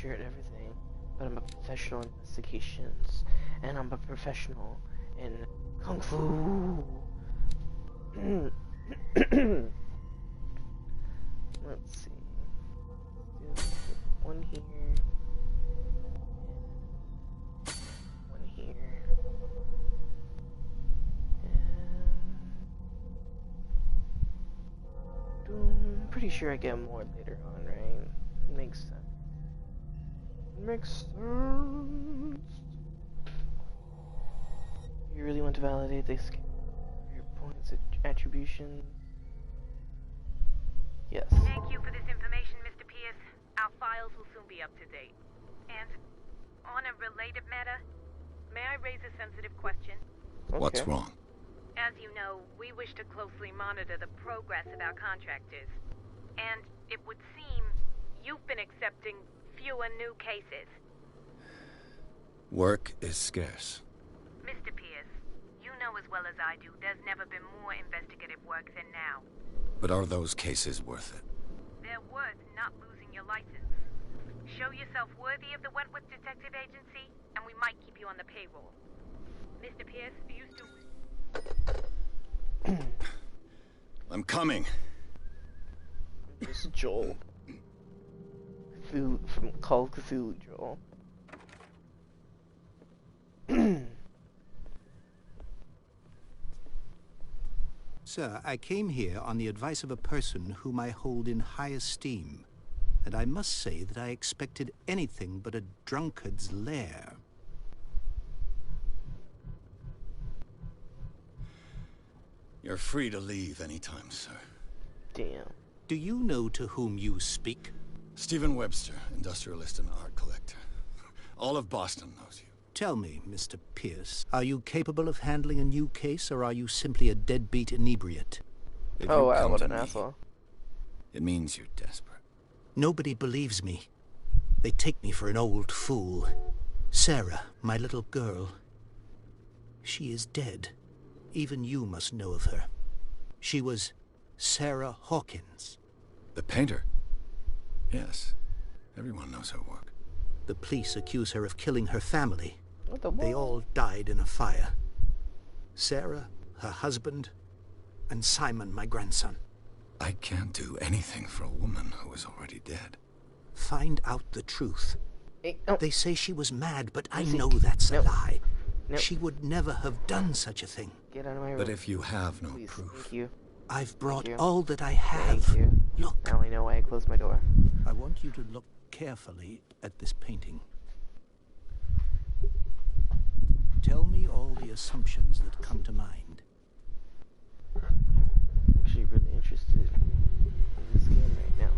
amateur at everything, but I'm a professional in investigations, and I'm a professional in Kung Fu. Let's see. One here. One here. And I'm pretty sure I get more later on, right? Makes sense. Makes sense. You really want to validate this? Your points, attribution. Yes. Thank you for this information, Mr. Pierce. Our files will soon be up to date. And on a related matter, may I raise a sensitive question? Okay. What's wrong? As you know, we wish to closely monitor the progress of our contractors. And it would seem you've been accepting fewer new cases. Work is scarce. Mr. Pierce, you know as well as I do, there's never been more investigative work than now. But are those cases worth it? They're worth not losing your license. Show yourself worthy of the Wentworth Detective Agency, and we might keep you on the payroll. Mr. Pierce, are you still... I'm coming. This is Joel. Cthulhu, from Call of Cthulhu, Joel. Sir, I came here on the advice of a person whom I hold in high esteem, and I must say that I expected anything but a drunkard's lair. You're free to leave anytime, sir. Damn. Do you know to whom you speak? Stephen Webster, industrialist and art collector. All of Boston knows you. Tell me, Mr. Pierce, are you capable of handling a new case, or are you simply a deadbeat inebriate? If Oh you wow, come what to an me, asshole. It means you're desperate. Nobody believes me. They take me for an old fool. Sarah, my little girl, she is dead. Even you must know of her. She was Sarah Hawkins. The painter? Yes. Everyone knows her work. The police accuse her of killing her family. What the They all died in a fire. Sarah, her husband, and Simon, my grandson. I can't do anything for a woman who is already dead. Find out the truth. Hey, oh. They say she was mad, but I Easy. know that's a Nope. lie. Nope. She would never have done such a thing. Get out of my room. But if you have no Please, proof, thank you. I've brought you. all that I have. Thank you. Look, Now I know why I closed my door. I want you to look carefully at this painting. Tell me all the assumptions that come to mind. I'm actually really interested in this game right now.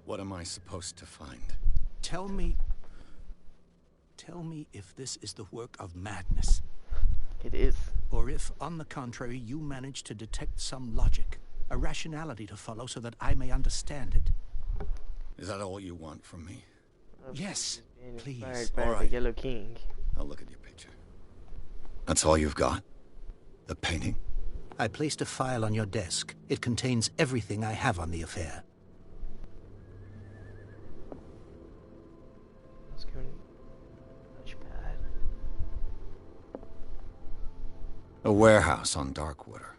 what am I supposed to find? Tell me if this is the work of madness. It is. Or if, on the contrary, you manage to detect some logic, a rationality to follow so that I may understand it. Is that all you want from me? Yes, Being please. inspired by All the right. Yellow King. I'll look at your picture. That's all you've got? The painting? I placed a file on your desk. It contains everything I have on the affair. Let's go touchpad. A warehouse on Darkwater.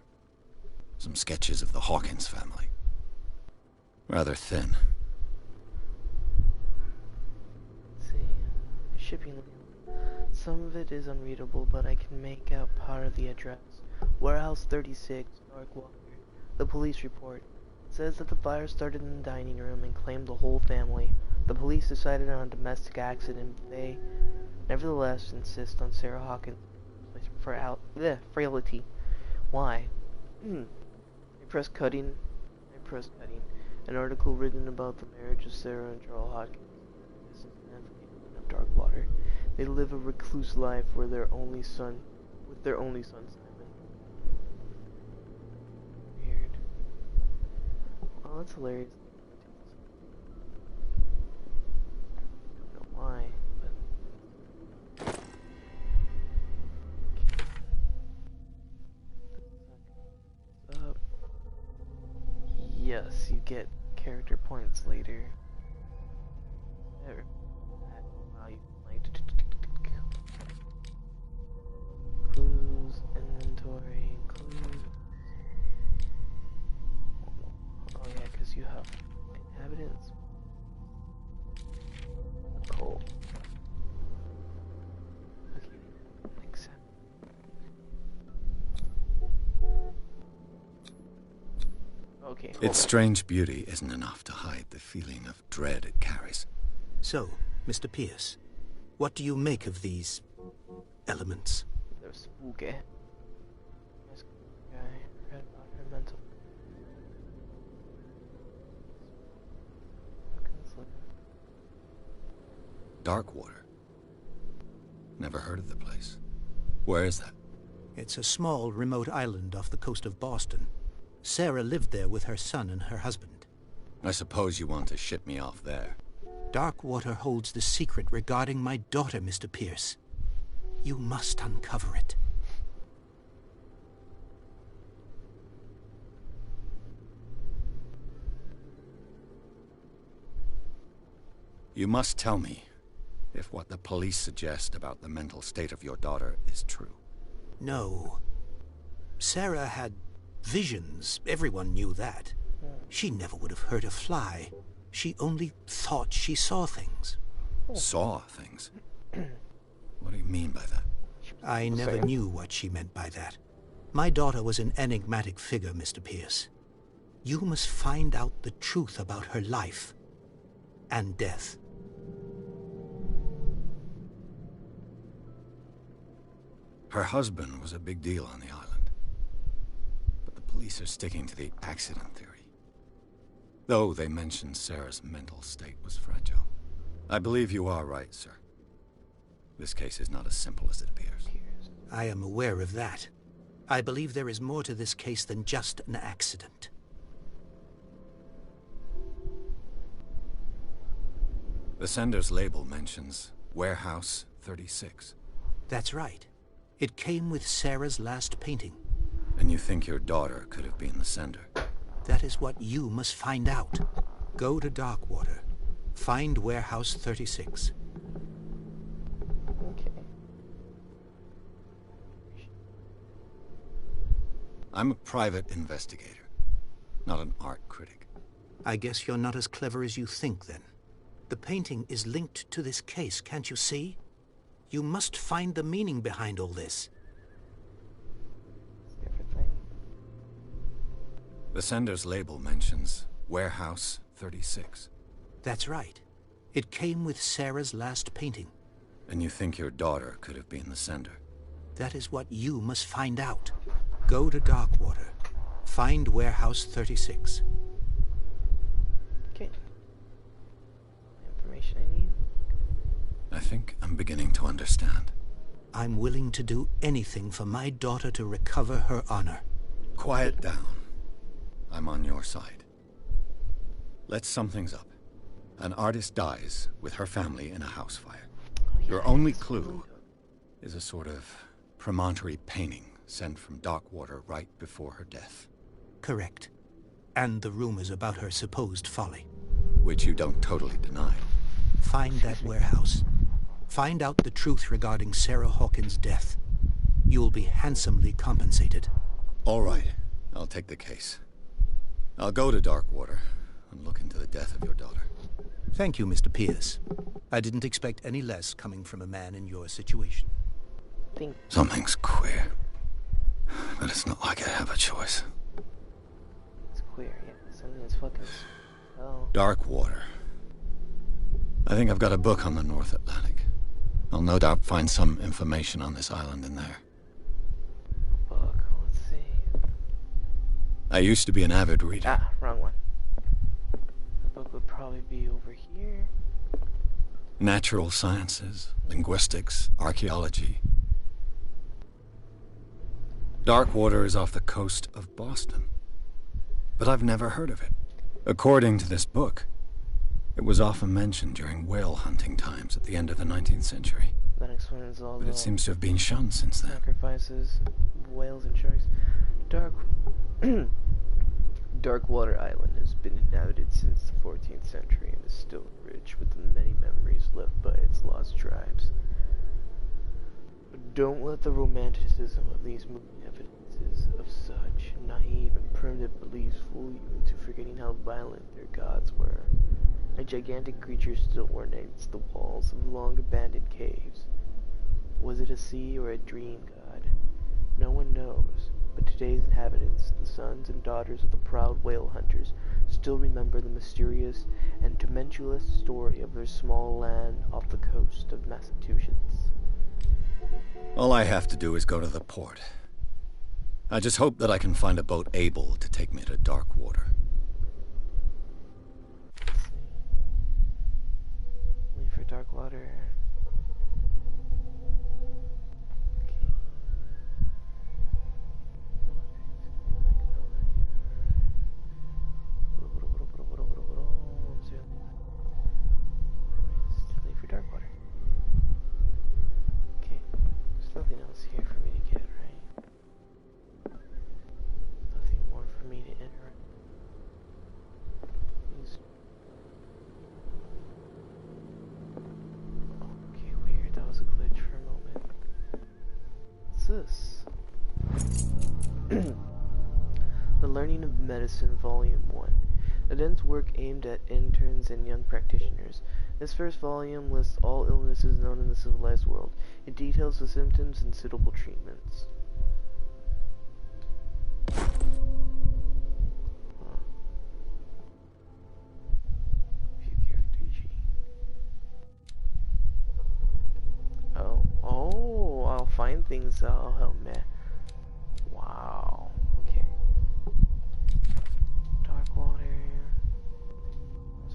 Some sketches of the Hawkins family. Rather thin. Let's see. Shipping label. Some of it is unreadable, but I can make out part of the address. Warehouse 36, Darkwater. The police report says that the fire started in the dining room and claimed the whole family. The police decided on a domestic accident, but they nevertheless insist on Sarah Hawkins' frailty. Why? I pressed cutting. An article written about the marriage of Sarah and Charles Hawkins. This is an affidavit of Darkwater. They live a recluse life with their only son Simon. Weird. Well, that's hilarious. I don't know why, but yes, you get character points later. Wow, you like clues, inventory, clues. Oh yeah, because you have inhabitants. Cool. Okay, accept. Okay. Its strange beauty isn't enough to hide the feeling of dread it carries. So, Mr. Pierce, what do you make of these elements? They're spooky. This guy read about her mental. Darkwater. Never heard of the place. Where is that? It's a small, remote island off the coast of Boston. Sarah lived there with her son and her husband. I suppose you want to ship me off there. Darkwater holds the secret regarding my daughter, Mr. Pierce. You must uncover it. You must tell me if what the police suggest about the mental state of your daughter is true. No. Sarah had visions. Everyone knew that. She never would have hurt a fly. She only thought she saw things. Saw things? What do you mean by that? I never knew what she meant by that. My daughter was an enigmatic figure, Mr. Pierce. You must find out the truth about her life and death. Her husband was a big deal on the island. But the police are sticking to the accident theory. Though they mentioned Sarah's mental state was fragile. I believe you are right, sir. This case is not as simple as it appears. I am aware of that. I believe there is more to this case than just an accident. The sender's label mentions Warehouse 36. That's right. It came with Sarah's last painting. And you think your daughter could have been the sender? That is what you must find out. Go to Darkwater. Find Warehouse 36. Okay. I'm a private investigator, not an art critic. I guess you're not as clever as you think, then. The painting is linked to this case, can't you see? You must find the meaning behind all this. Everything. The sender's label mentions Warehouse 36. That's right. It came with Sarah's last painting. And you think your daughter could have been the sender? That is what you must find out. Go to Darkwater. Find Warehouse 36. Okay. Information I need. I think I'm beginning to understand. I'm willing to do anything for my daughter to recover her honor. Quiet down. I'm on your side. Let's sum things up. An artist dies with her family in a house fire. Your only clue is a sort of promontory painting sent from Darkwater right before her death. Correct. And the rumors about her supposed folly. Which you don't totally deny. Find that warehouse. Find out the truth regarding Sarah Hawkins' death. You'll be handsomely compensated. All right. I'll take the case. I'll go to Darkwater and look into the death of your daughter. Thank you, Mr. Pierce. I didn't expect any less coming from a man in your situation. Something's queer. But it's not like I have a choice. It's queer, yeah. Something is fucking... Oh. Darkwater. I think I've got a book on the North Atlantic. I'll no doubt find some information on this island in there. Book, let's see. I used to be an avid reader. Ah, wrong one. The book would probably be over here. Natural sciences, linguistics, archaeology. Darkwater is off the coast of Boston. But I've never heard of it. According to this book, it was often mentioned during whale hunting times at the end of the 19th century. That explains all But the it seems to have been shunned since then. sacrifices, whales and sharks. Darkwater Island is been inhabited since the 14th century and is still rich with the many memories left by its lost tribes. But don't let the romanticism of these moving evidences of such naive and primitive beliefs fool you into forgetting how violent their gods were. A gigantic creature still ornates the walls of long-abandoned caves. Was it a sea or a dream god? No one knows, but today's inhabitants, the sons and daughters of the proud whale hunters, still remember the mysterious and tumultuous story of their small land off the coast of Massachusetts. All I have to do is go to the port. I just hope that I can find a boat able to take me to dark water. Let's see. Leave for dark water. Leave for dark water. Okay, there's nothing else here for me to get, right? Nothing more for me to enter. Okay, weird. That was a glitch for a moment. What's this? The Learning of Medicine, Volume 1. A dense work aimed at interns and young practitioners. This first volume lists all illnesses known in the civilized world. It details the symptoms and suitable treatments. View character G. Oh, I'll find things that'll help me. Wow. Okay. Darkwater.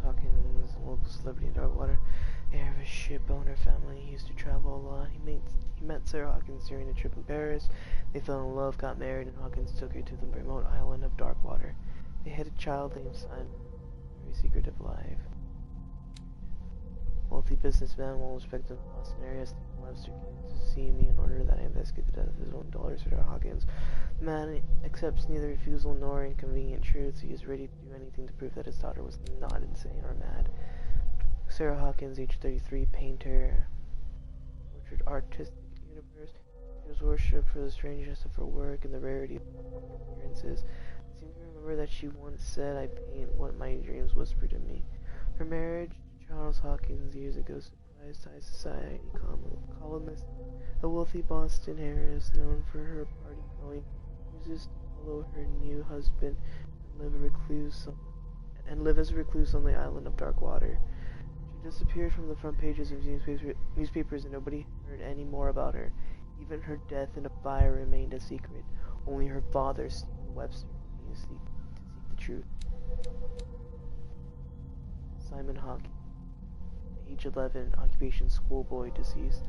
Hawkins, local celebrity in Darkwater. Heir of a ship owner family. He used to travel a lot. He met Sarah Hawkins during a trip in Paris. They fell in love, got married, and Hawkins took her to the remote island of Darkwater. They had a child named Simon. A very secretive life. Wealthy businessman, well respected in the Boston area, Stephen Webster came to see me in order that I investigate the death of his own daughter, Sarah Hawkins. The man accepts neither refusal nor inconvenient truths. He is ready to do anything to prove that his daughter was not insane or mad. Sarah Hawkins, age 33, painter, portrait artistic universe. She was worshipped for the strangeness of her work and the rarity of her appearances. I seem to remember that she once said, "I paint what my dreams whisper to me." Her marriage to Charles Hawkins years ago surprised high society columnist, a wealthy Boston heiress known for her party-going, chooses to follow her new husband and live as a recluse on the island of Darkwater. She disappeared from the front pages of newspapers and nobody heard any more about her. Even her death in a fire remained a secret. Only her father, Stephen Webster, continues to seek the truth. Simon Hawkins, age 11, occupation schoolboy, deceased.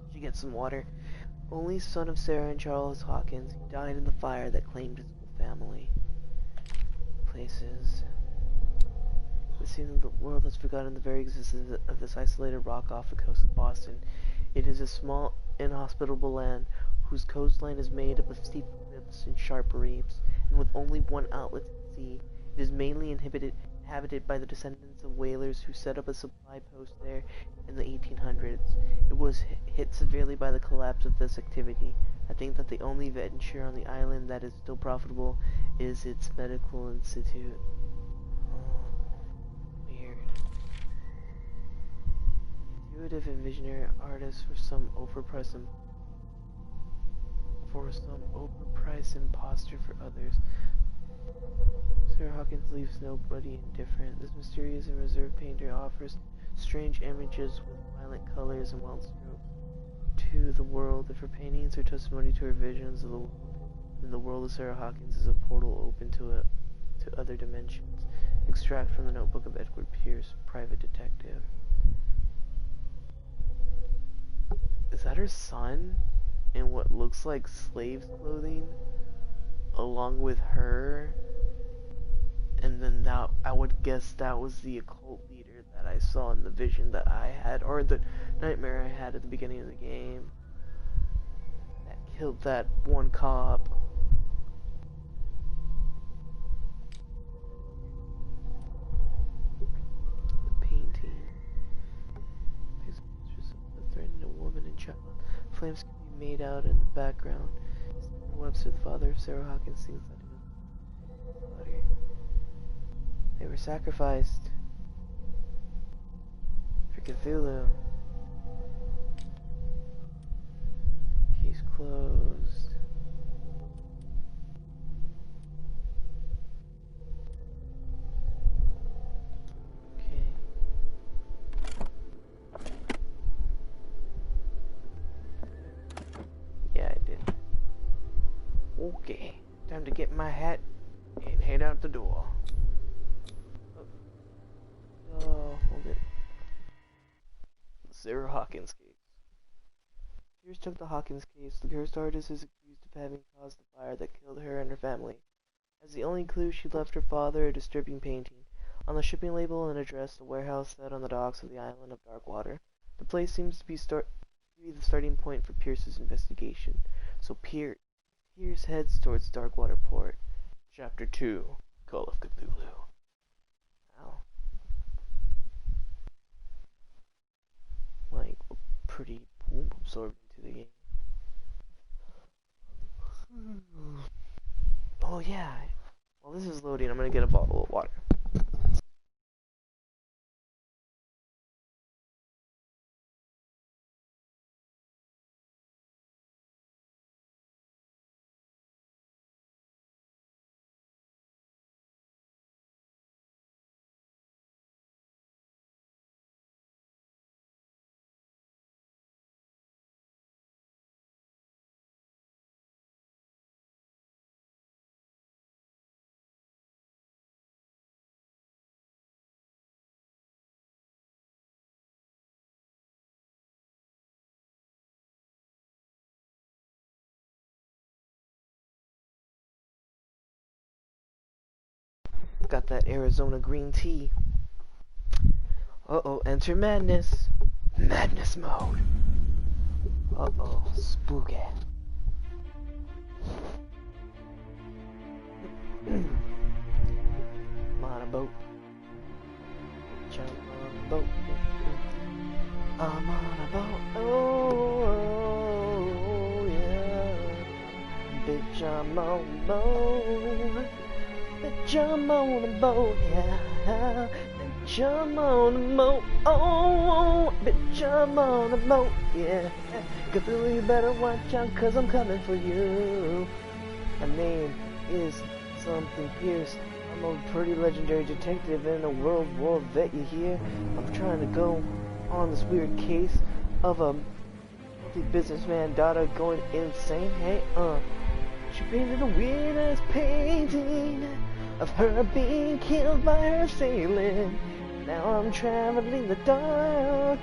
Did you get some water? Only son of Sarah and Charles Hawkins. He died in the fire that claimed his whole family. Places. The scene of the world has forgotten the very existence of this isolated rock off the coast of Boston. It is a small, inhospitable land whose coastline is made up of steep cliffs and sharp reefs, and with only one outlet to the sea. It is mainly inhabited by the descendants of whalers who set up a supply post there in the 1800s. It was hit severely by the collapse of this activity. I think that the only venture on the island that is still profitable is its medical institute. Weird. Intuitive and visionary artists for some overpriced imposter for others. Sarah Hawkins leaves nobody indifferent. This mysterious and reserved painter offers strange images with violent colors and wild strokes to the world. If her paintings are testimony to her visions of the world, then the world of Sarah Hawkins is a portal open to other dimensions. Extract from the notebook of Edward Pierce, private detective. Is that her son in what looks like slave's clothing, along with her? And then that, I would guess that was the occult leader that I saw in the vision that I had, or the nightmare I had at the beginning of the game, that killed that one cop. made out in the background. Webster, the father of Sarah Hawkins, seems like his body. They were sacrificed for Cthulhu. Case closed. Okay. Yeah, I did. Okay, time to get my hat and head out the door. Oh, hold it. Sarah Hawkins case. Pierce took the Hawkins case. The cursed artist is accused of having caused the fire that killed her and her family. As the only clue, she left her father a disturbing painting. On the shipping label and address, the warehouse sat on the docks of the island of Darkwater. The place seems to be the starting point for Pierce's investigation. So Pierce heads towards Darkwater Port. Chapter 2, Call of Cthulhu. Wow. Like, pretty absorbed into the game. Oh yeah. While this is loading, I'm gonna get a bottle of water. Got that Arizona green tea. Uh-oh, enter madness. Madness mode. Uh-oh, spooky. I'm on a boat. Jump on a boat. I'm on a boat. Oh, yeah. Bitch, I'm on a boat. Bitch, I'm on a boat, yeah. Bitch, I'm on a boat, oh, bitch, I'm on a boat, yeah. Cthulhu, you better watch out, cause I'm coming for you. My name is something Pierce. I'm a pretty legendary detective and a World War vet, you hear? I'm trying to go on this weird case of a businessman daughter going insane. Hey, she painted the weirdest painting of her being killed by her assailant. Now I'm traveling the dark.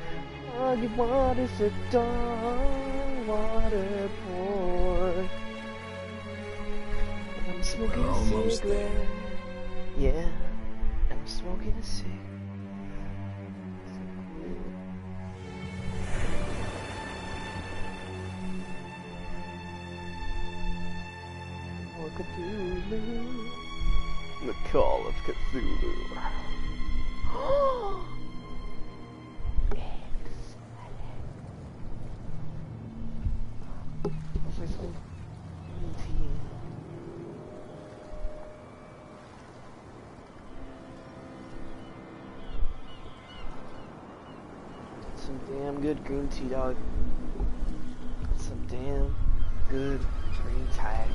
All you want is a dark water port. And I'm smoking a cigarette. There. Yeah, I'm smoking a cigarette. Cthulhu. The Call of Cthulhu. Some damn good green tea, dog. Some damn good green tea.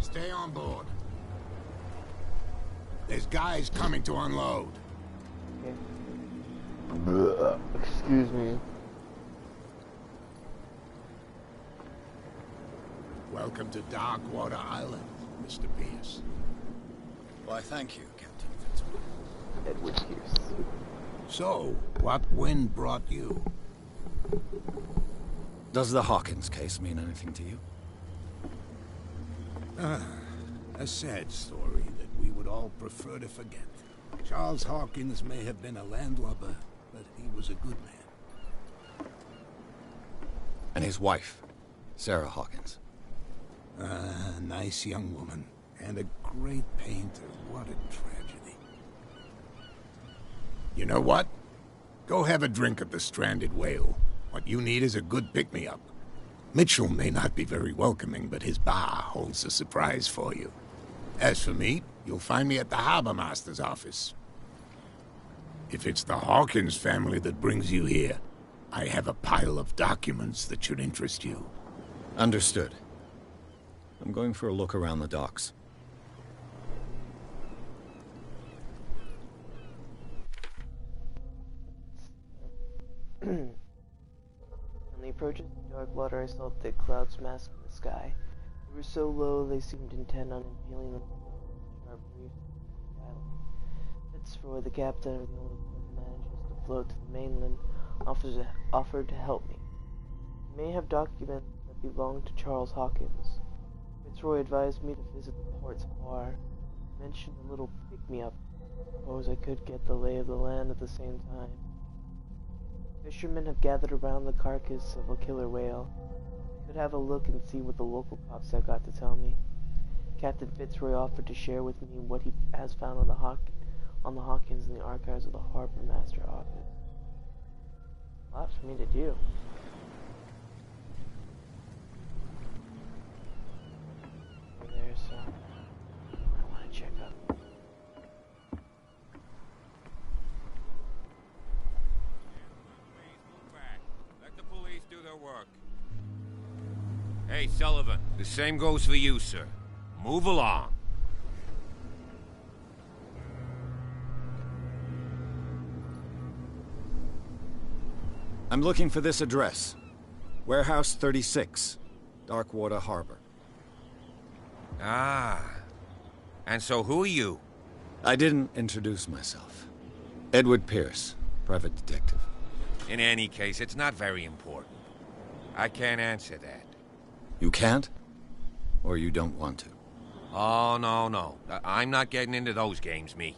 Stay on board. There's guys coming to unload. Okay. Excuse me. Welcome to Darkwater Island, Mr. Pierce. Why, thank you, Captain Fitzgerald. Edward Pierce. So, what wind brought you? Does the Hawkins case mean anything to you? A sad story that we would all prefer to forget. Charles Hawkins may have been a landlubber, but he was a good man. And his wife, Sarah Hawkins. A nice young woman. And a great painter. What a tragedy. You know what? Go have a drink at the Stranded Whale. What you need is a good pick-me-up. Mitchell may not be very welcoming, but his bar holds a surprise for you. As for me, you'll find me at the Harbor Master's office. If it's the Hawkins family that brings you here, I have a pile of documents that should interest you. Understood. I'm going for a look around the docks. On the approach of the dark water, I saw thick clouds masking the sky. They were so low they seemed intent on impaling the sharp reefs of the island. Fitzroy, the captain of the only boat that manages to float to the mainland, offered to help me. He may have documents that belong to Charles Hawkins. Fitzroy advised me to visit the port's bar. He mentioned a little pick-me-up. Suppose I could get the lay of the land at the same time. Fishermen have gathered around the carcass of a killer whale. I could have a look and see what the local cops have got to tell me. Captain Fitzroy offered to share with me what he has found on the Hawkins in the archives of the Harbor Master office. A lot for me to do. There's I want to check up. Let the police do their work. Hey, Sullivan, the same goes for you, sir. Move along. I'm looking for this address. Warehouse 36, Darkwater Harbor. Ah. And so who are you? I didn't introduce myself. Edward Pierce, private detective. In any case, it's not very important. I can't answer that. You can't? Or you don't want to? Oh, no. I'm not getting into those games, me.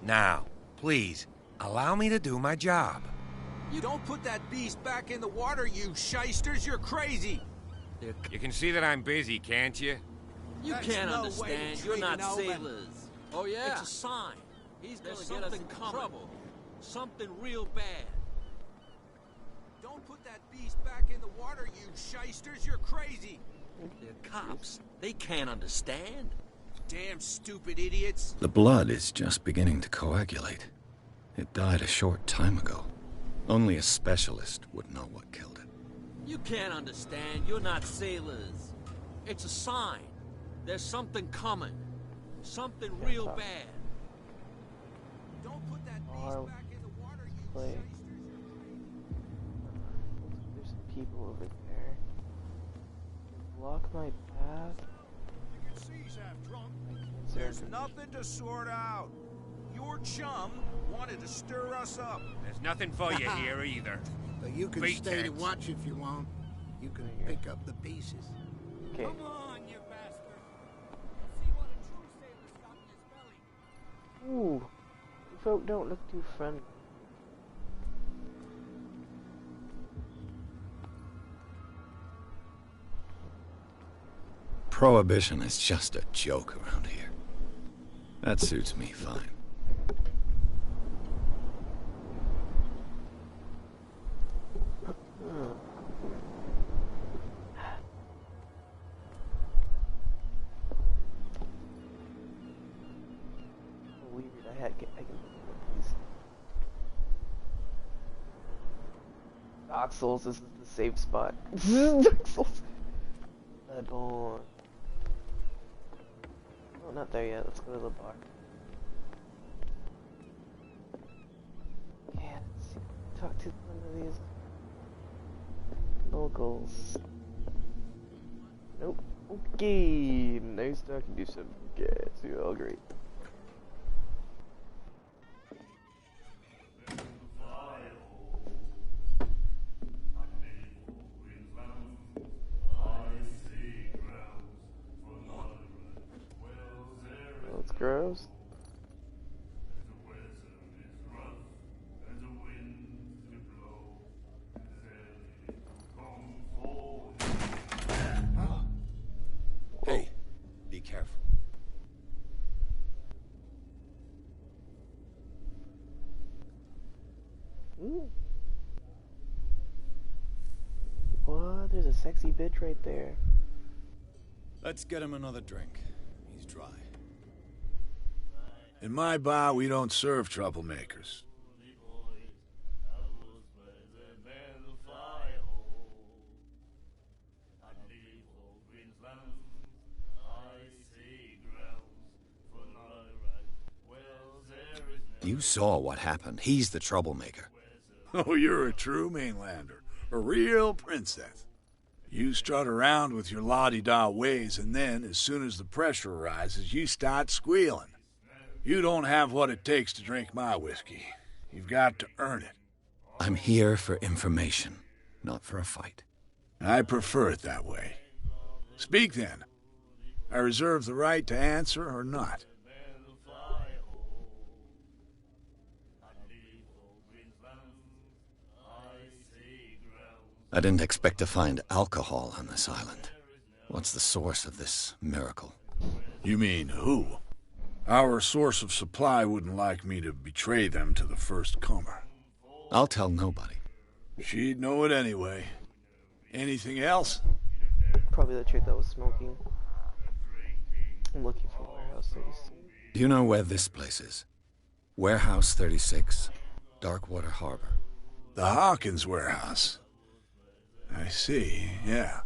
Now, please, allow me to do my job. You don't put that beast back in the water, you shysters! You're crazy! You can see that I'm busy, can't you? You can't understand. You're not sailors. Oh, yeah? It's a sign. He's gonna get us in trouble. Something real bad. Don't put that beast back in the water, you shysters! You're crazy! They're cops. They can't understand. Damn stupid idiots! The blood is just beginning to coagulate. It died a short time ago. Only a specialist would know what killed it. You can't understand. You're not sailors. It's a sign. There's something coming. Something real bad. Don't put that beast back in the water, you Play. There's some people over there. Block my path. There's nothing to sort out. Your chum wanted to stir us up. There's nothing for you here either. So you can Pretense. stay to watch if you want. You can pick up the pieces. Okay. Come on, you bastard. See what a true sailor's got in his belly. Ooh. You folk don't look too friendly. Prohibition is just a joke around here. That suits me fine. Weird, I can these. Dark Souls, this is the safe spot. Dark Souls. Bloodborne. Oh, not there yet. Let's go to the bar. Okay, let's see. Talk to one of these locals. Nope. Okay, nice talking to you, some guys. You're all great. Well, it's gross. sexy bitch right there. Let's get him another drink. He's dry. In my bar, we don't serve troublemakers. You saw what happened. He's the troublemaker. Oh, you're a true mainlander. A real princess. You strut around with your la-di-da ways, and then, as soon as the pressure arises, you start squealing. You don't have what it takes to drink my whiskey. You've got to earn it. I'm here for information, not for a fight. I prefer it that way. Speak then. I reserve the right to answer or not. I didn't expect to find alcohol on this island. What's the source of this miracle? You mean who? Our source of supply wouldn't like me to betray them to the first comer. I'll tell nobody. She'd know it anyway. Anything else? Probably the chick that was smoking. I'm looking for Warehouse 36. Do you know where this place is? Warehouse 36, Darkwater Harbor. The Hawkins warehouse. I see, yeah.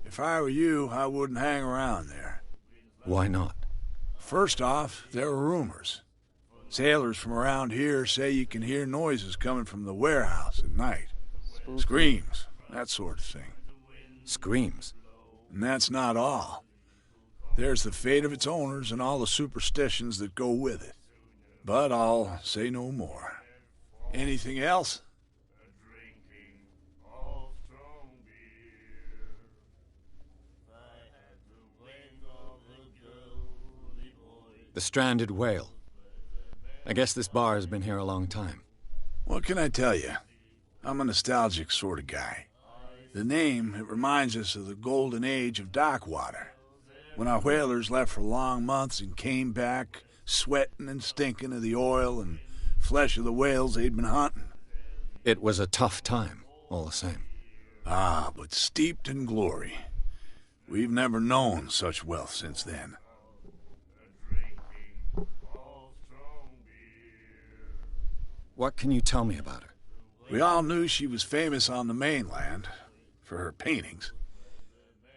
If I were you, I wouldn't hang around there. Why not? First off, there are rumors. Sailors from around here say you can hear noises coming from the warehouse at night. Spooky. Screams, that sort of thing. Screams? And that's not all. There's the fate of its owners and all the superstitions that go with it. But I'll say no more. Anything else? The stranded whale. I guess this bar has been here a long time. What can I tell you? I'm a nostalgic sort of guy. The name, it reminds us of the golden age of dockwater. When our whalers left for long months and came back, sweating and stinking of the oil and flesh of the whales they'd been hunting. It was a tough time, all the same. Ah, but steeped in glory. We've never known such wealth since then. What can you tell me about her? We all knew she was famous on the mainland for her paintings.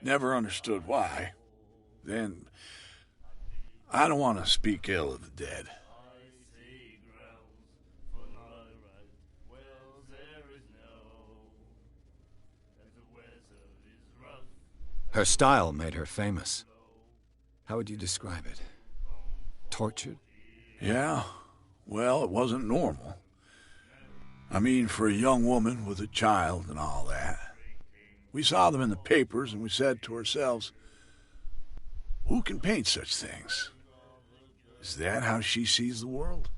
Never understood why. Then, I don't want to speak ill of the dead. Her style made her famous. How would you describe it? Tortured? Yeah, well, it wasn't normal. I mean, for a young woman with a child and all that. We saw them in the papers and we said to ourselves, who can paint such things? Is that how she sees the world?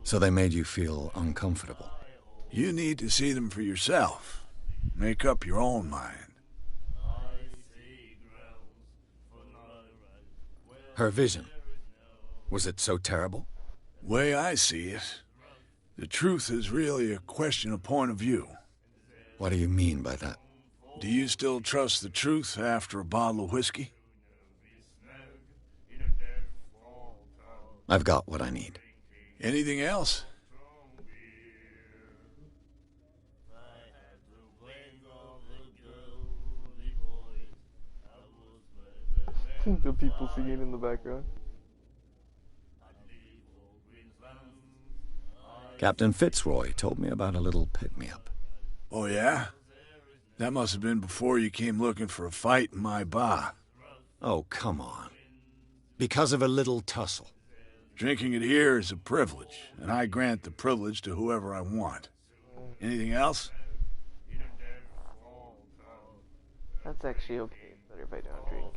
So they made you feel uncomfortable? You need to see them for yourself. Make up your own mind. Her vision. Was it so terrible? Way I see it, the truth is really a question of point of view. What do you mean by that? Do you still trust the truth after a bottle of whiskey? I've got what I need. Anything else? The people singing in the background. Captain Fitzroy told me about a little pick-me-up. Oh, yeah? That must have been before you came looking for a fight in my bar. Oh, come on. Because of a little tussle. Drinking it here is a privilege, and I grant the privilege to whoever I want. Anything else? That's actually okay. It's better if I don't drink.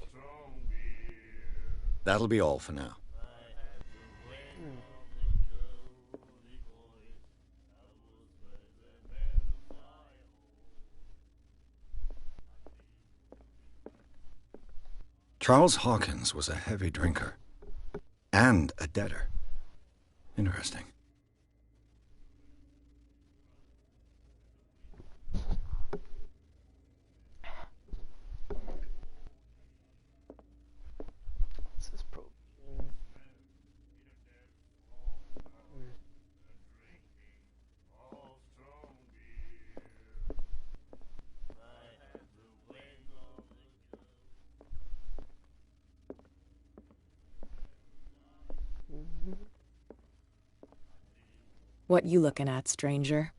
That'll be all for now. Charles Hawkins was a heavy drinker. And a debtor. Interesting. What you looking at, stranger?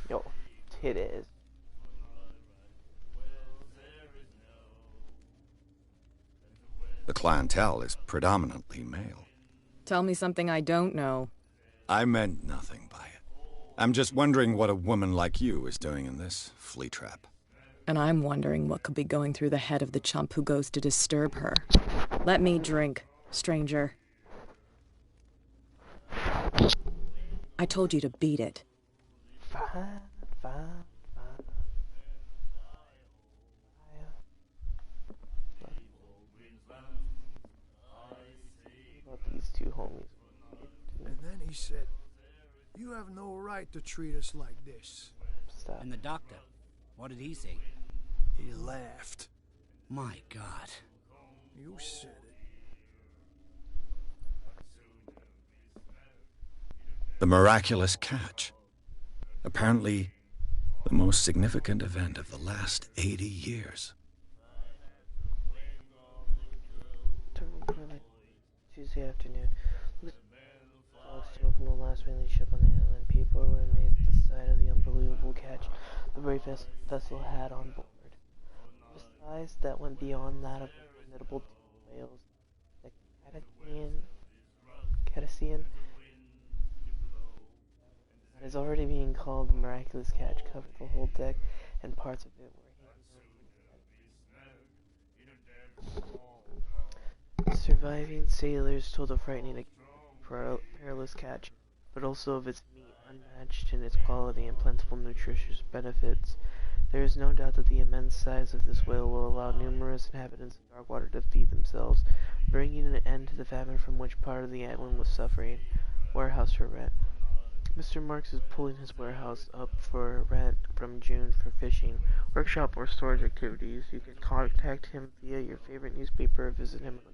Yo, titties. The clientele is predominantly male. Tell me something I don't know. I meant nothing by it. I'm just wondering what a woman like you is doing in this flea trap. And I'm wondering what could be going through the head of the chump who goes to disturb her. Let me drink, stranger. I told you to beat it. Fine. About these two homies. And then he said, "You have no right to treat us like this." Stop. And the doctor, what did he say? He laughed. My God. You said it. The miraculous catch. Apparently, the most significant event of the last 80 years. Tuesday afternoon. Dogs smoke from the last whaling ship on the island. People were amazed at the sight of the unbelievable catch the brave vessel had on board. The size that went beyond that of the formidable whales, the cetacean, that is already being called the miraculous catch, covered the whole deck, and parts of it were surviving sailors told of frightening perilous catch, but also of its meat, unmatched in its quality and plentiful nutritious benefits. There is no doubt that the immense size of this whale will allow numerous inhabitants of Darkwater to feed themselves, bringing an end to the famine from which part of the island was suffering. Warehouse for rent. Mr. Marks is pulling his warehouse up for rent from June for fishing, workshop, or storage activities. You can contact him via your favorite newspaper or visit him on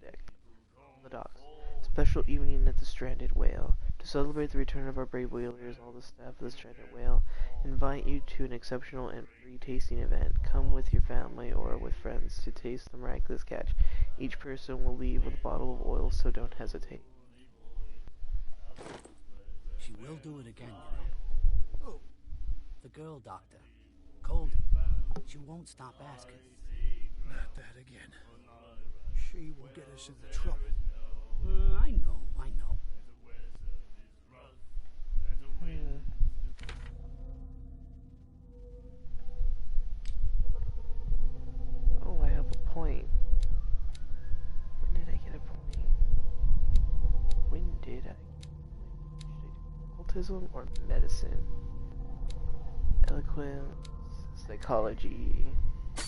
the docks. Special evening at the Stranded Whale. To celebrate the return of our brave whalers, all the staff of the Stranded Whale invite you to an exceptional and free tasting event. Come with your family or with friends to taste the miraculous catch. Each person will leave with a bottle of oil, so don't hesitate. She will do it again, you know. The girl doctor. Cold. She won't stop asking. Not that again. She will get us into trouble. I know. Oh, I have a point. When did I get a point? When did I? Autism or medicine? Eloquence, psychology. There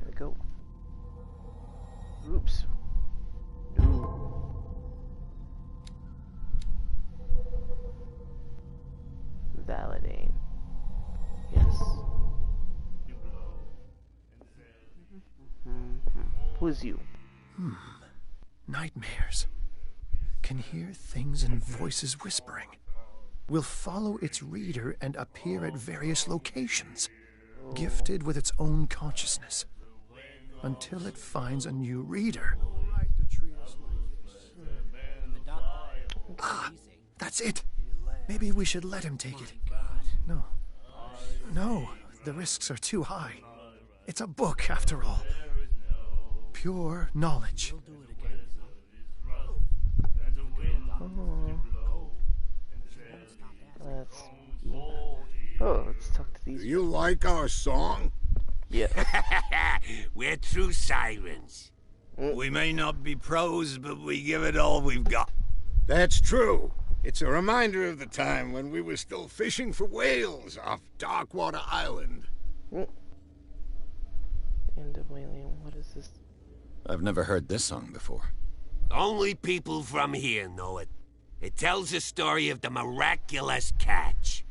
we go. Oops. No. Validate. Yes. Who is you? Nightmares. Can hear things and voices whispering. Will follow its reader and appear at various locations, gifted with its own consciousness, until it finds a new reader. Ah, that's it. Maybe we should let him take it. No, the risks are too high. It's a book, after all. Pure knowledge. Let's talk to these. Do you like our song? Yeah. We're true sirens. We may not be pros, but we give it all we've got. That's true. It's a reminder of the time when we were still fishing for whales off Darkwater Island. End of whaling. What is this? I've never heard this song before. Only people from here know it. It tells the story of the miraculous catch.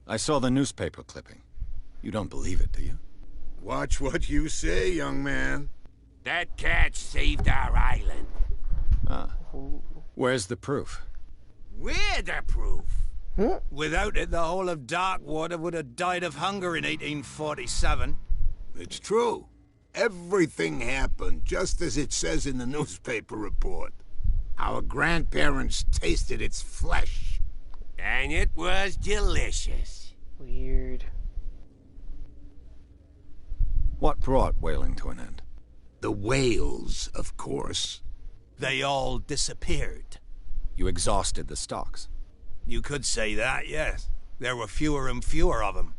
I saw the newspaper clipping. You don't believe it, do you? Watch what you say, young man. That catch saved our island. Where's the proof? We're the proof. Without it, the whole of Darkwater would have died of hunger in 1847. It's true. Everything happened just as it says in the newspaper report. Our grandparents tasted its flesh. And it was delicious. Weird. What brought whaling to an end? The whales, of course. They all disappeared. You exhausted the stocks. You could say that, yes. There were fewer and fewer of them.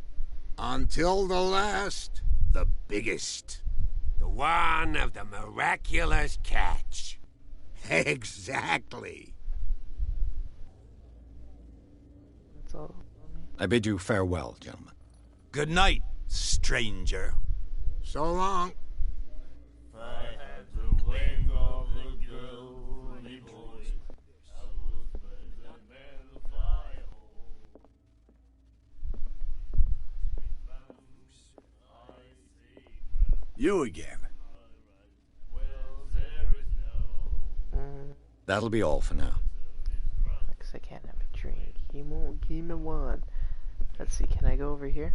Until the last, the biggest. The one of the miraculous catch. Exactly. That's all. I bid you farewell, gentlemen. Good night, stranger. So long. I had the wing of the girly boy. I was better than the fire. You again. That'll be all for now. Because I can't have a drink. He won't give me one. Let's see, can I go over here?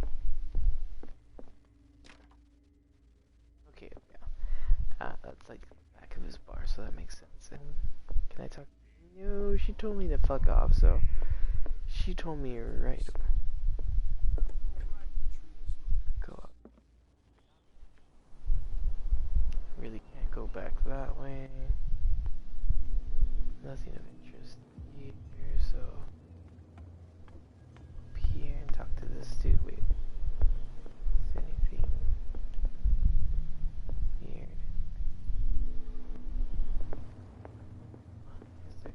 Okay, yeah. That's like the back of his bar, so that makes sense. And can I talk? No, she told me to fuck off, so she told me right. Go up. Really can't go back that way. Nothing of interest here, so up here and talk to this dude. Wait, is anything weird? Is there?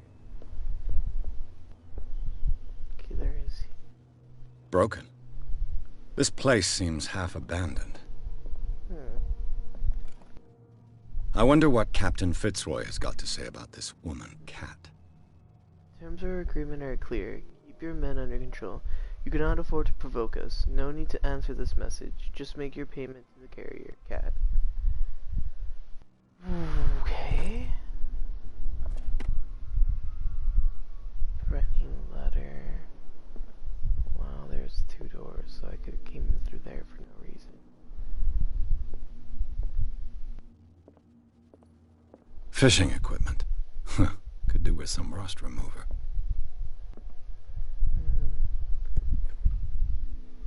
Okay, there is. Broken. This place seems half abandoned. I wonder what Captain Fitzroy has got to say about this woman, Cat. Terms of our agreement are clear. Keep your men under control. You cannot afford to provoke us. No need to answer this message. Just make your payment to the carrier, Cat. Okay. Threatening letter. Wow, there's 2 doors, so I could have came through there for no reason. Fishing equipment. Could do with some rust remover.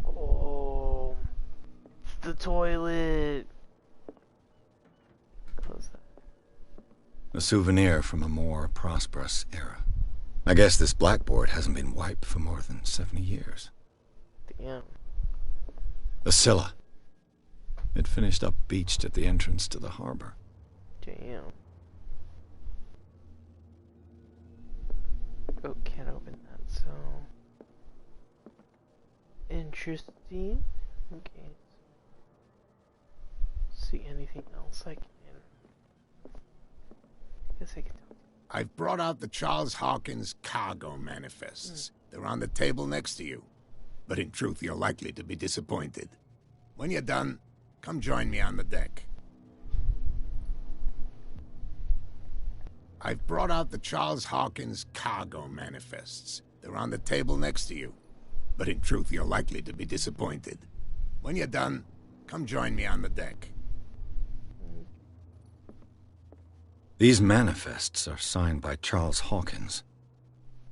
Oh, it's the toilet. Close that. A souvenir from a more prosperous era. I guess this blackboard hasn't been wiped for more than 70 years. Damn. The Scylla. It finished up beached at the entrance to the harbor. Damn. Oh, can't open that, so... Interesting. Okay. See anything else I can... I guess I can tell. I've brought out the Charles Hawkins cargo manifests. They're on the table next to you. But in truth, you're likely to be disappointed. When you're done, come join me on the deck. I've brought out the Charles Hawkins cargo manifests. They're on the table next to you. But in truth, you're likely to be disappointed. When you're done, come join me on the deck. These manifests are signed by Charles Hawkins.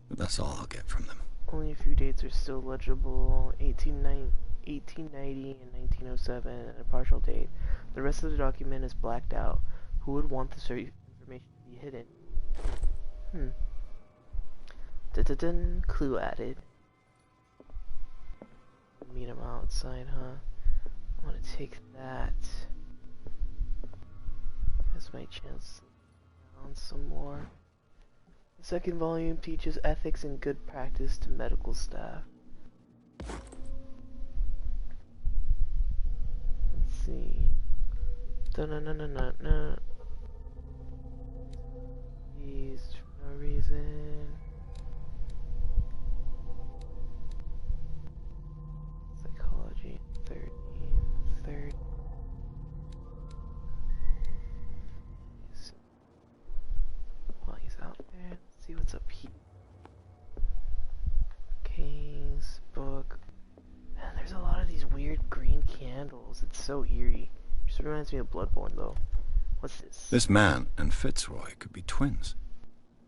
But that's all I'll get from them. Only a few dates are still legible. 1890 and 1907, and a partial date. The rest of the document is blacked out. Who would want this information to be hidden? Dun-dun-dun, clue added. Meet him outside, huh? I want to take that. That's my chance to on some more. The second volume teaches ethics and good practice to medical staff. Let's see. Dun-dun-dun-dun-dun. Used for no reason. Psychology 30. While he's out there, let's see what's up here. Case, book. Man, there's a lot of these weird green candles. It's so eerie. Just reminds me of Bloodborne, though. What's this? This man and Fitzroy could be twins.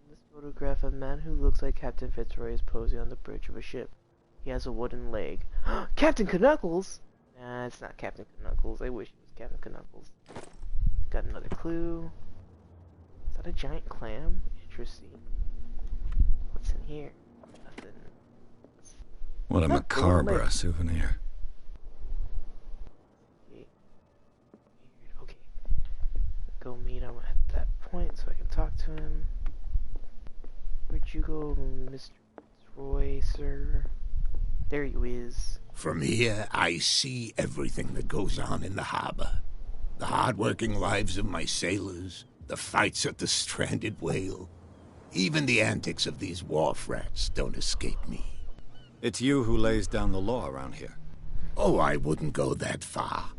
This Photograph a man who looks like Captain Fitzroy is posing on the bridge of a ship. He has a wooden leg. Captain Knuckles! Nah, it's not Captain Knuckles. I wish it was Captain Knuckles. Got another clue. Is that a giant clam? Interesting. What's in here? Nothing. What a macabre souvenir. Okay. Go meet him at that point so I can talk to him. Where'd you go, Mr. Roy, sir? There you is. From here, I see everything that goes on in the harbor. The hard-working lives of my sailors, the fights at the stranded whale. Even the antics of these wharf rats don't escape me. It's you who lays down the law around here. Oh, I wouldn't go that far.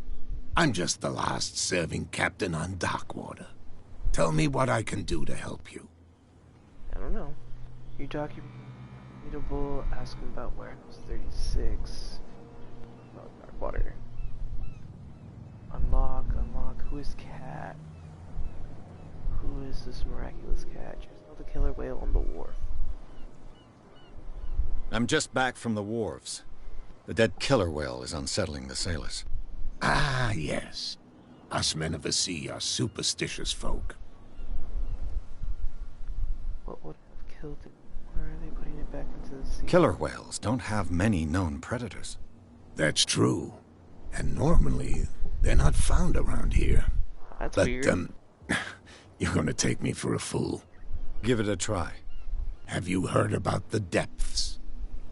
I'm just the last serving captain on Darkwater. Tell me what I can do to help you. I don't know. Your document readable, ask him about Warehouse 36. About Darkwater. Unlock. Who is Cat? Who is this miraculous cat? Just know the killer whale on the wharf. I'm just back from the wharves. The dead killer whale is unsettling the sailors. Ah, yes. Us men of the sea are superstitious folk. What would have killed it? Why are they putting it back into the sea? Killer whales don't have many known predators. That's true. And normally, they're not found around here. That's but, weird. You're gonna take me for a fool. Give it a try. Have you heard about the depths?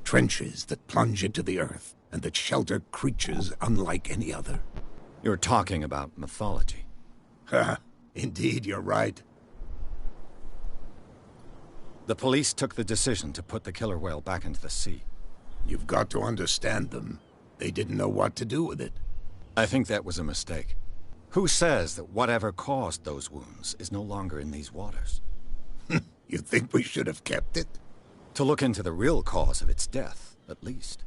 Trenches that plunge into the earth and that shelter creatures unlike any other. You're talking about mythology. Ha! Indeed, you're right. The police took the decision to put the killer whale back into the sea. You've got to understand them. They didn't know what to do with it. I think that was a mistake. Who says that whatever caused those wounds is no longer in these waters? You think we should have kept it? To look into the real cause of its death, at least.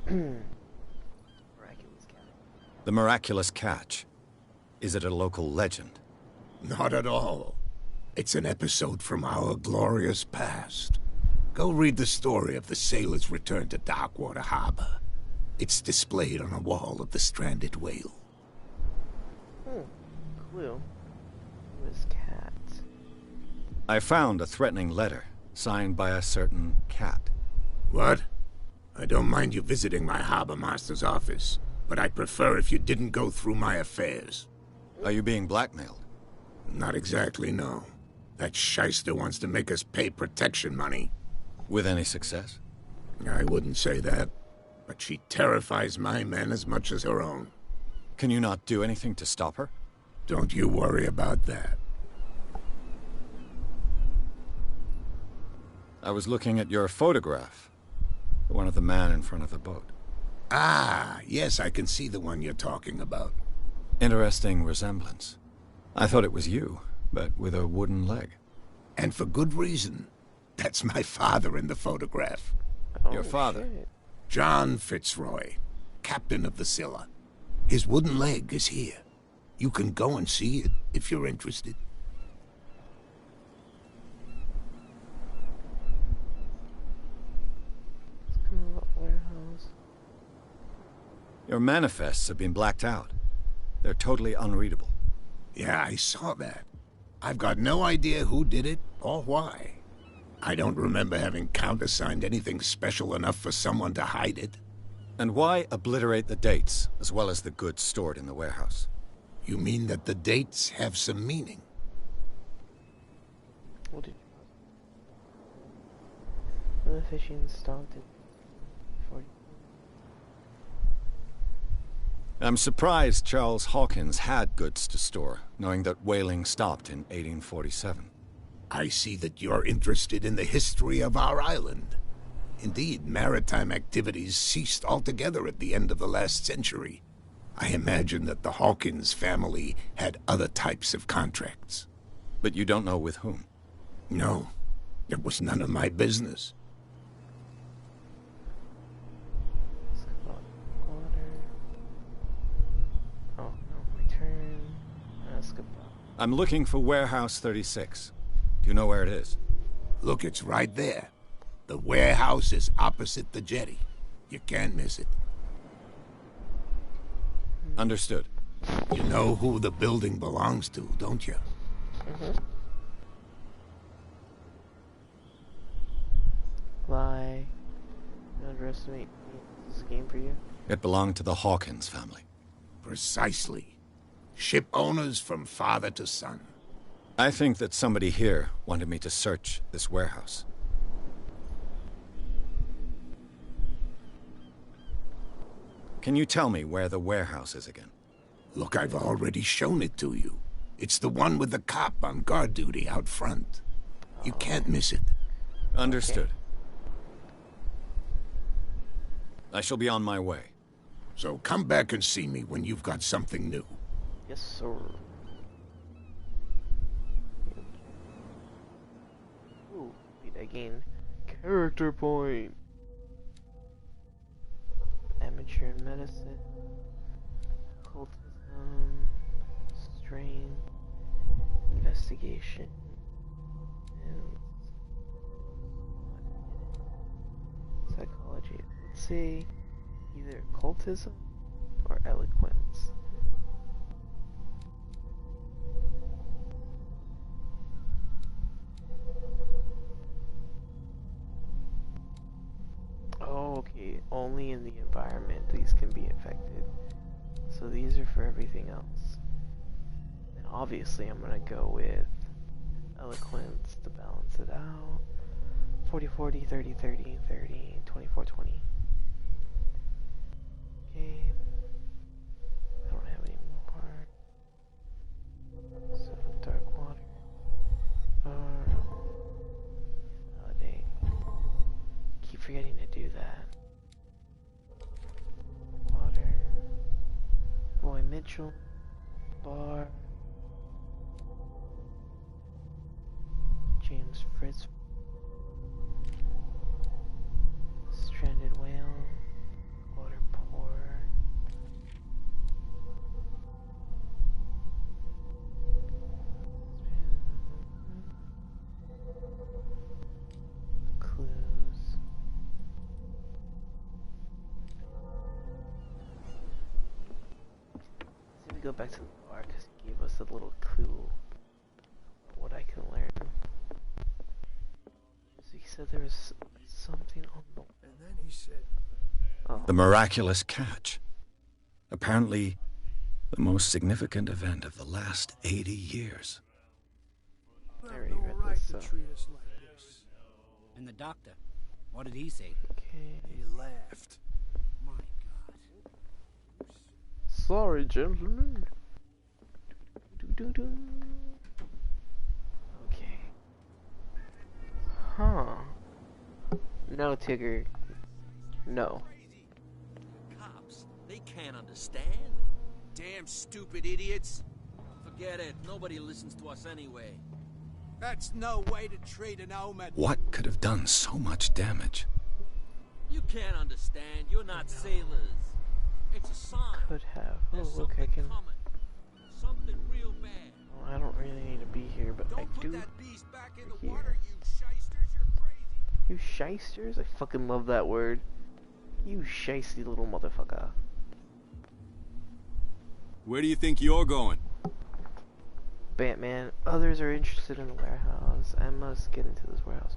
Miraculous catch. The miraculous catch. Is it a local legend? Not at all. It's an episode from our glorious past. Go read the story of the sailors' return to Darkwater Harbor. It's displayed on a wall of the stranded whale. Clue. Who is Cat? I found a threatening letter, signed by a certain Cat. What? I don't mind you visiting my harbor master's office, but I'd prefer if you didn't go through my affairs. Are you being blackmailed? Not exactly, no. That shyster wants to make us pay protection money. With any success? I wouldn't say that, but she terrifies my men as much as her own. Can you not do anything to stop her? Don't you worry about that. I was looking at your photograph. The one of the man in front of the boat. Ah, yes, I can see the one you're talking about. Interesting resemblance. I thought it was you, but with a wooden leg. And for good reason. That's my father in the photograph. Your father? Shit. John Fitzroy, captain of the Scylla. His wooden leg is here. You can go and see it if you're interested. Warehouse. Your manifests have been blacked out. They're totally unreadable. Yeah, I saw that. I've got no idea who did it or why. I don't remember having countersigned anything special enough for someone to hide it. And why obliterate the dates, as well as the goods stored in the warehouse? You mean that the dates have some meaning? What did you... The fishing stopped in 40. I'm surprised Charles Hawkins had goods to store, knowing that whaling stopped in 1847. I see that you're interested in the history of our island. Indeed, maritime activities ceased altogether at the end of the last century. I imagine that the Hawkins family had other types of contracts. But you don't know with whom? No, it was none of my business. Water. Oh, no. I'm looking for Warehouse 36. Do you know where it is? Look, it's right there. The warehouse is opposite the jetty. You can't miss it. Understood. You know who the building belongs to, don't you? Why? Don't underestimate this game for you. It belonged to the Hawkins family. Precisely. Ship owners from father to son. I think that somebody here wanted me to search this warehouse. Can you tell me where the warehouse is again? Look, I've already shown it to you. It's the one with the cop on guard duty out front. You can't miss it. Understood. I shall be on my way. So come back and see me when you've got something new. Yes, sir. Ooh, I gain character point. Amateur medicine, occultism, strain, investigation, and psychology. Let's see, either occultism or eloquence. Oh, okay. Only in the environment these can be infected. So these are for everything else. And obviously I'm gonna go with eloquence to balance it out. 40-40, 30-30, 30, 24-20. Okay. I don't have any more. So dark water. Validate. Keep forgetting to do that. Water. Roy Mitchell. Bar. James Fritz. Stranded whale. Water pour. Clues. Let me go back to the bar because he gave us a little clue of what I can learn. So he said there was something on the... And then he said... Oh. The miraculous catch. Apparently, the most significant event of the last 80 years. I already read this, so... And the doctor, what did he say? Okay. He laughed. My God. Sorry, gentlemen. Okay. Huh. No, Tigger. No. Cops, they can't understand. Damn stupid idiots. Forget it. Nobody listens to us anyway. That's no way to treat an omen. What could have done so much damage? You can't understand. You're not sailors. It's a sign. Could have. There's Oh, look, I something can... coming. Something real bad. Well, I don't really need to be here, but Don't I put do. that beast back in the Here. water, you shysters. You're crazy. You shysters? I fucking love that word. You shysty little motherfucker. Where do you think you're going? Batman, others are interested in the warehouse. I must get into this warehouse.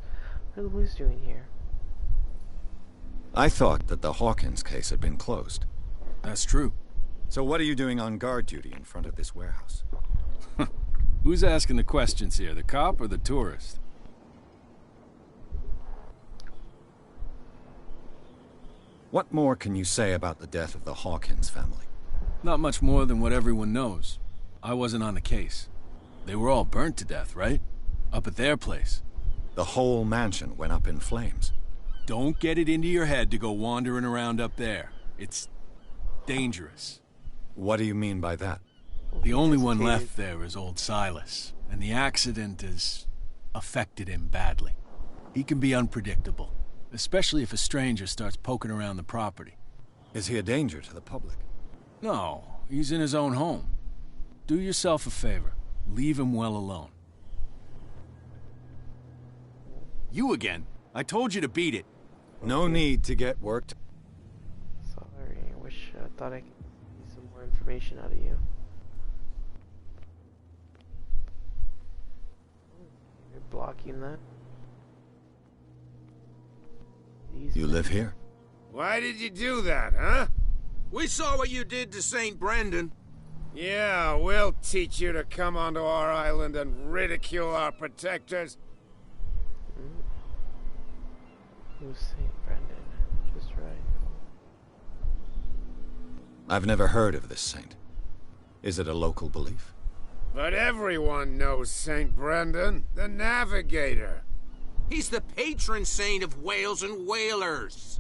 What are the police doing here? I thought that the Hawkins case had been closed. That's true. So what are you doing on guard duty in front of this warehouse? Who's asking the questions here, the cop or the tourist? What more can you say about the death of the Hawkins family? Not much more than what everyone knows. I wasn't on the case. They were all burnt to death, right? Up at their place. The whole mansion went up in flames. Don't get it into your head to go wandering around up there. It's dangerous. What do you mean by that? The only one left there is old Silas, and the accident has affected him badly. He can be unpredictable, especially if a stranger starts poking around the property. Is he a danger to the public? No, he's in his own home. Do yourself a favor. Leave him well alone. You again. I told you to beat it. No need to get worked. Sorry, I wish I thought I could get some more information out of you. You're blocking that. You live here? Why did you do that, huh? We saw what you did to St. Brendan. Yeah, we'll teach you to come onto our island and ridicule our protectors. Who's St. Brendan? Just right. I've never heard of this saint. Is it a local belief? But everyone knows St. Brendan, the Navigator. He's the patron saint of whales and whalers.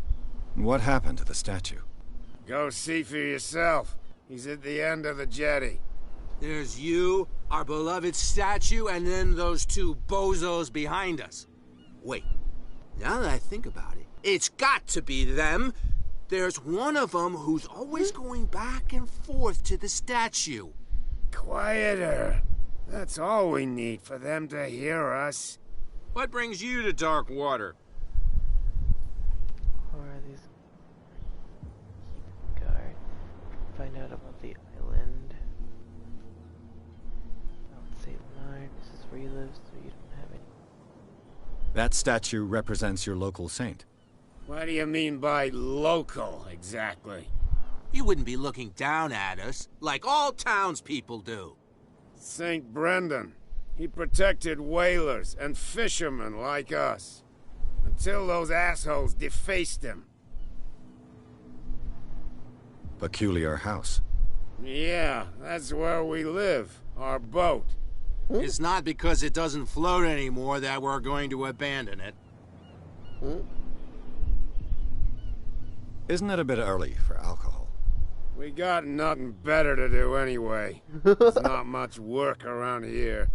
What happened to the statue? Go see for yourself. He's at the end of the jetty. There's you, our beloved statue, and then those two bozos behind us. Wait, now that I think about it, it's got to be them. There's one of them who's always going back and forth to the statue. Quieter. That's all we need for them to hear us. What brings you to dark water? Or are these guard? Find out about the island. Mount St. Bernard. This is where you live, so you don't have any. That statue represents your local saint. What do you mean by local, exactly? You wouldn't be looking down at us, like all townspeople do. St. Brendan. He protected whalers and fishermen like us. Until those assholes defaced him. Peculiar house. Yeah, that's where we live. Our boat. It's not because it doesn't float anymore that we're going to abandon it. Isn't it a bit early for alcohol? We got nothing better to do anyway. There's not much work around here.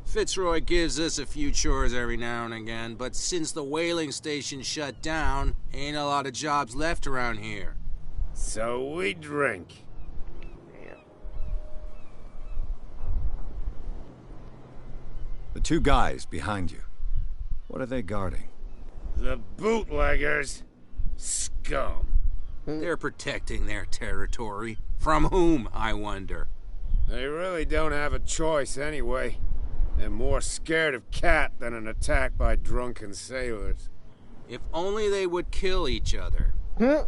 Fitzroy gives us a few chores every now and again, but since the whaling station shut down, ain't a lot of jobs left around here. So we drink. The two guys behind you. What are they guarding? The bootleggers. Scum. They're protecting their territory. From whom, I wonder? They really don't have a choice anyway. They're more scared of Cat than an attack by drunken sailors. If only they would kill each other. Who's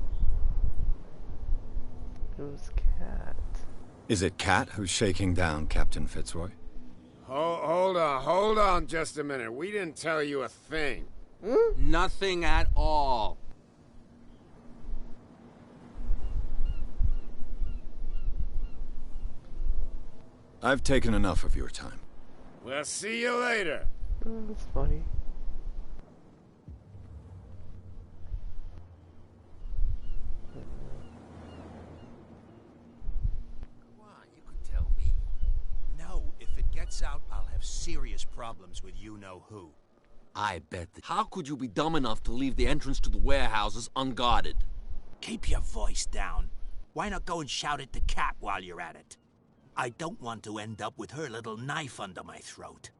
Cat? Is it Cat who's shaking down Captain Fitzroy? Hold on just a minute. We didn't tell you a thing. Nothing at all. I've taken enough of your time. We'll see you later. That's funny. Come on, you could tell me. No, if it gets out, I'll have serious problems with you-know-who. I bet that. How could you be dumb enough to leave the entrance to the warehouses unguarded? Keep your voice down. Why not go and shout at the cat while you're at it? I don't want to end up with her little knife under my throat.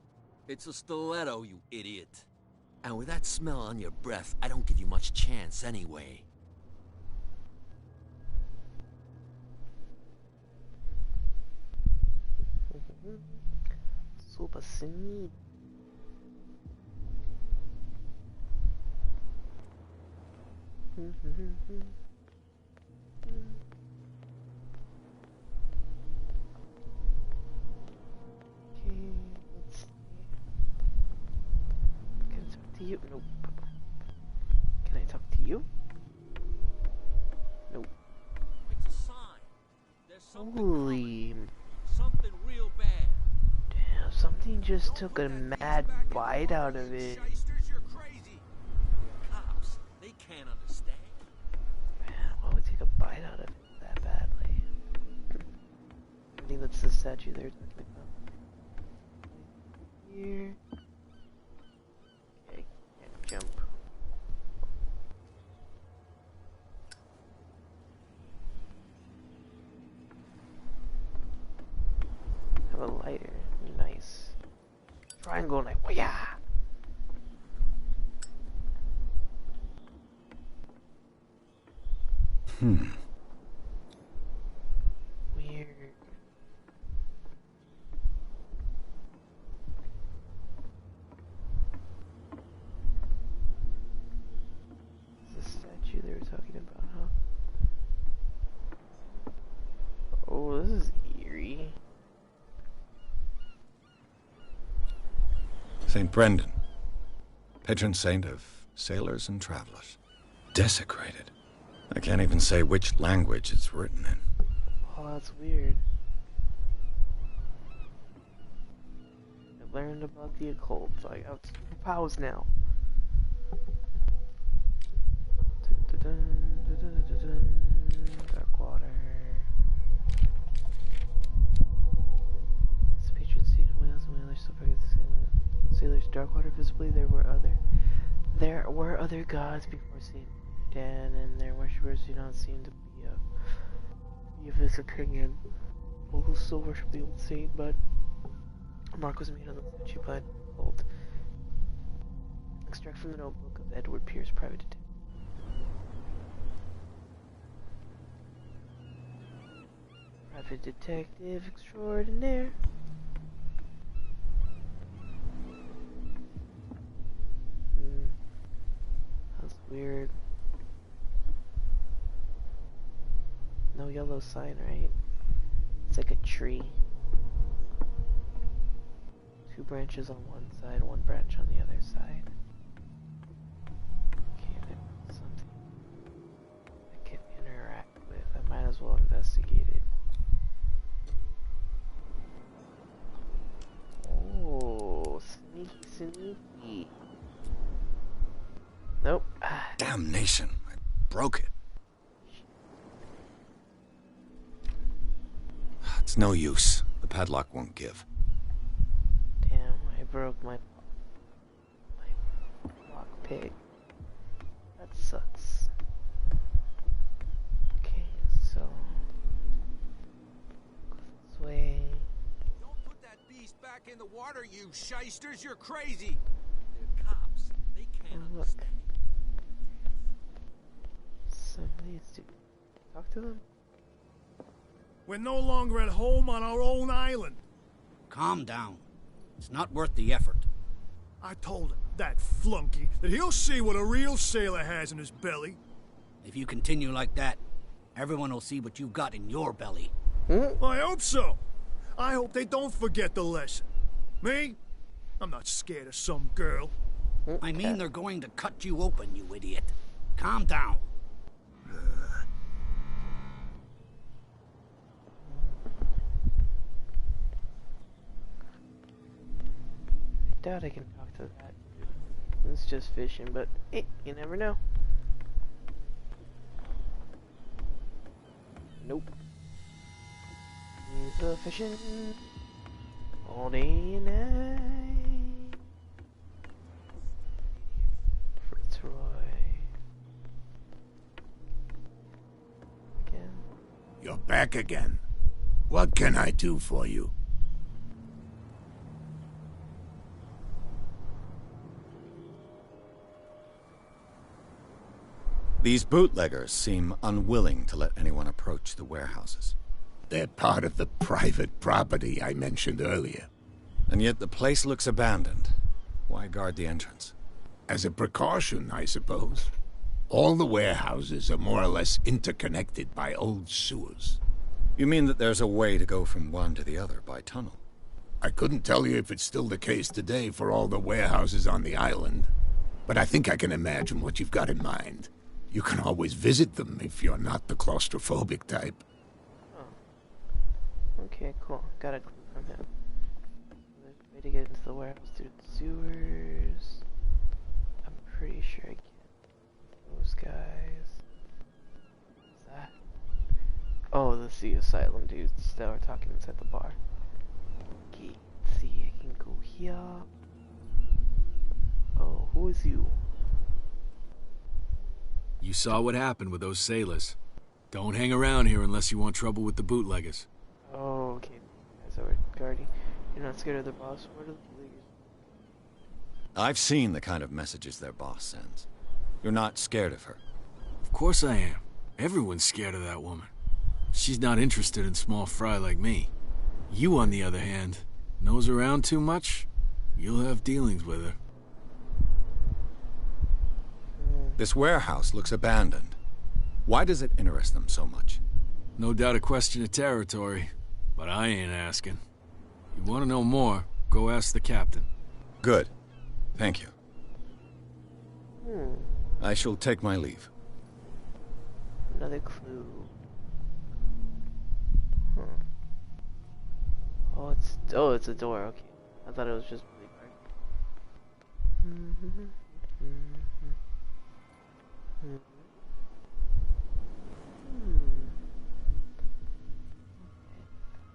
It's a stiletto, you idiot. And with that smell on your breath, I don't give you much chance anyway. Super sweet. Okay, let's see. Can I talk to you? Nope. Can I talk to you? Nope. It's a sign. There's something Holy. something real bad. Damn, something just took a mad bite out of it. Cops, they can't understand. Man, why would take a bite out of it that badly? I think that's the statue there. Here. Okay, can't jump. Have a lighter. Nice. triangle knife. Oh, yeah. Weird. The statue they were talking about, huh? Oh, this is eerie. St. Brendan, patron saint of sailors and travelers. Desecrated. I can't even say which language it's written in. Oh, that's weird. I learned about the occult. I got superpowers now. Dark water. This patron saint of whales and whalers still practice sailors. Dark water visibly. There were other gods before Saint Dan, and their worshippers do not seem to be of this opinion. Locals still worship the old saint, but a mark was made on the statue by old. Extract from the notebook of Edward Pierce, private detective. Private detective extraordinaire. That's weird. No yellow sign, right? It's like a tree. 2 branches on one side, 1 branch on the other side. Okay, that's something I can interact with. I might as well investigate it. Oh, sneaky. Nope. Damnation. I broke it. It's no use. The padlock won't give. Damn, I broke my lock pick. That sucks. Okay, so go this way. Don't put that beast back in the water, you shysters! You're crazy! They're cops. They can't understand. Somebody to talk to them? We're no longer at home on our own island. Calm down. It's not worth the effort. I told him, that flunky, that he'll see what a real sailor has in his belly. If you continue like that, everyone will see what you've got in your belly. I hope so. I hope they don't forget the lesson. Me? I'm not scared of some girl. I mean they're going to cut you open, you idiot. Calm down. I doubt I can talk to that. It's just fishing, but hey, you never know. Nope. He's a fishing all day and night. Fitzroy. Again. You're back again. What can I do for you? These bootleggers seem unwilling to let anyone approach the warehouses. They're part of the private property I mentioned earlier. And yet the place looks abandoned. Why guard the entrance? As a precaution, I suppose. All the warehouses are more or less interconnected by old sewers. You mean that there's a way to go from one to the other by tunnel? I couldn't tell you if it's still the case today for all the warehouses on the island, but I think I can imagine what you've got in mind. You can always visit them if you're not the claustrophobic type. Oh. Okay, cool. Got a clue from him. There's a way to get into the warehouse through the sewers. I'm pretty sure I can. Those guys. What's that? Oh, the Sea Asylum dudes that were talking inside the bar. Okay, let's see. I can go here. Oh, who is you? You saw what happened with those sailors. Don't hang around here unless you want trouble with the bootleggers. Oh, okay. That's our guardian. You're not scared of the boss? What are the bootleggers? I've seen the kind of messages their boss sends. You're not scared of her. Of course I am. Everyone's scared of that woman. She's not interested in small fry like me. You, on the other hand, nose around too much, you'll have dealings with her. This warehouse looks abandoned. Why does it interest them so much? No doubt a question of territory, but I ain't asking. You want to know more, go ask the captain. Good. Thank you. Hmm. I shall take my leave. Another clue. Huh. Oh, it's a door. Okay. I thought it was just really dark.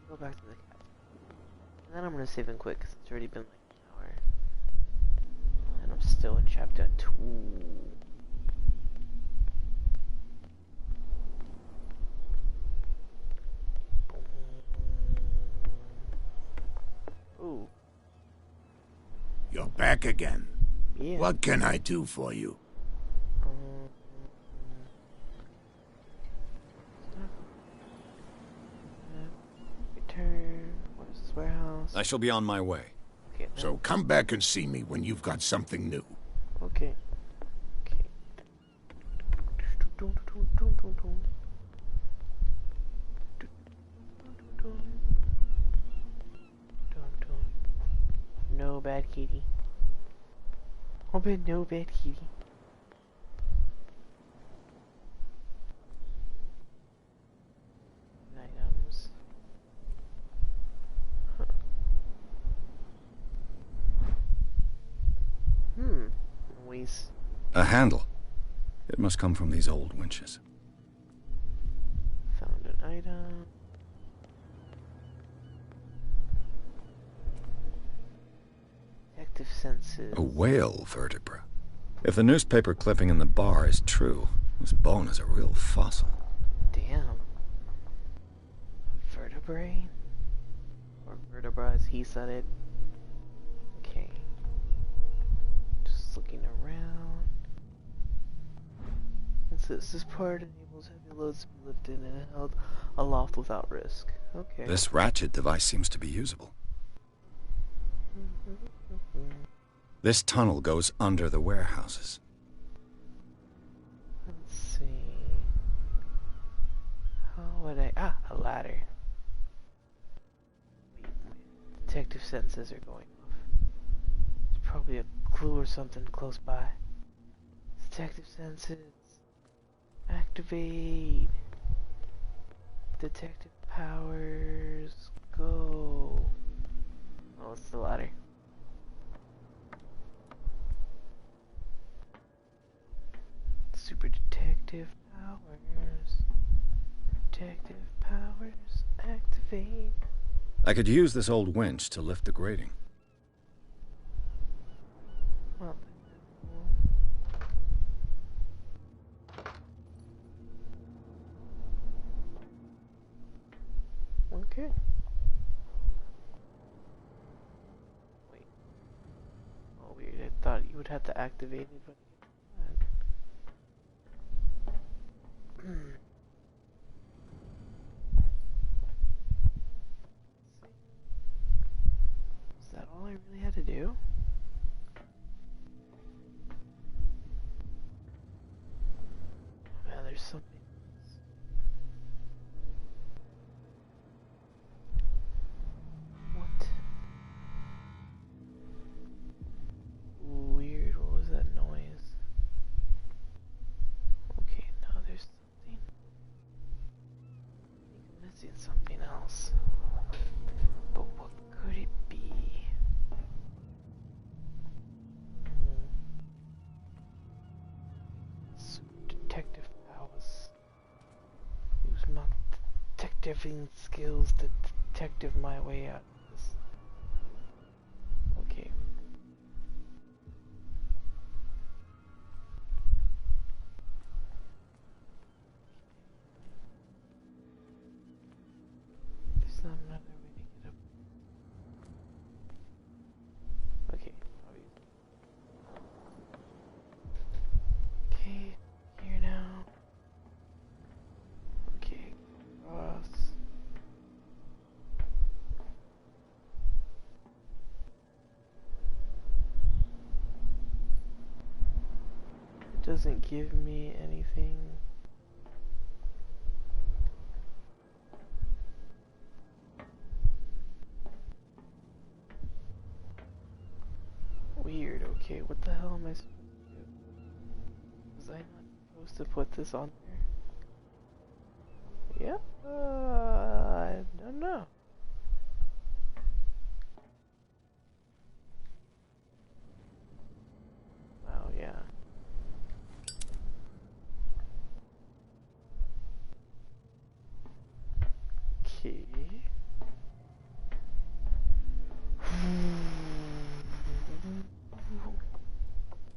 Go back to the cat. And then I'm gonna save and quit because it's already been like an hour. And I'm still in chapter 2. Ooh. You're back again. Yeah. What can I do for you? Return. What is this warehouse? I shall be on my way. Okay. So come back and see me when you've got something new. Okay. Okay. No bad kitty. Open no bad kitty. Items. Huh. Noise. A handle. It must come from these old winches. Found an item. Detective senses. A whale vertebra. If the newspaper clipping in the bar is true, this bone is a real fossil. Damn. Vertebrae? Or vertebra as he said it. Okay. Just looking around. It says this part enables heavy loads to be lifted and held aloft without risk. Okay. This ratchet device seems to be usable. This tunnel goes under the warehouses. Let's see. How would I... Ah, a ladder. Detective senses are going off. There's probably a clue or something close by. Detective senses. Activate. Detective powers. Go. Oh, it's the ladder. Super detective powers. Detective powers. Activate. I could use this old winch to lift the grating. Well, okay. Wait. Oh, weird. I thought you would have to activate it, but is that all I really had to do? Man, there's something. What? Weird. What was that noise? Okay, now there's something. I'm missing something else. But what could it be? Detective powers. Use my detectiving skills to detective my way out of this. Okay. There's not another way to get up. Okay, I'll use doesn't give me anything. Weird, okay, what the hell am I supposed to do? Was I not supposed to put this on there? Yep, I don't know. Oh, yeah. Okay.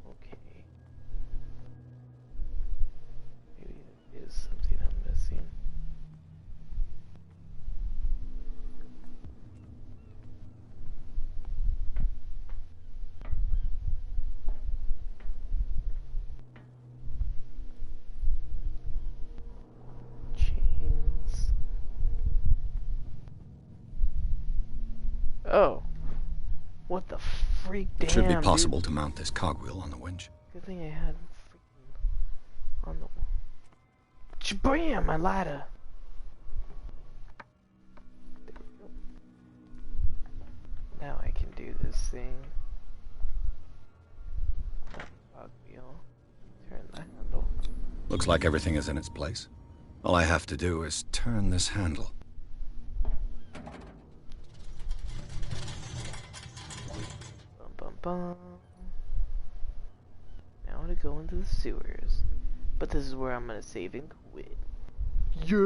Okay. Maybe there is something I'm missing. Chains. Oh. What the freak? Damn, It should be possible dude. to mount this cogwheel on the winch. Good thing I had freaking on the Bam! My ladder. There we go. Now I can do this thing. Cogwheel. Turn the handle. Looks like everything is in its place. All I have to do is turn this handle. Bum bum bum. Now to go into the sewers. But this is where I'm gonna save and quit. Yeah!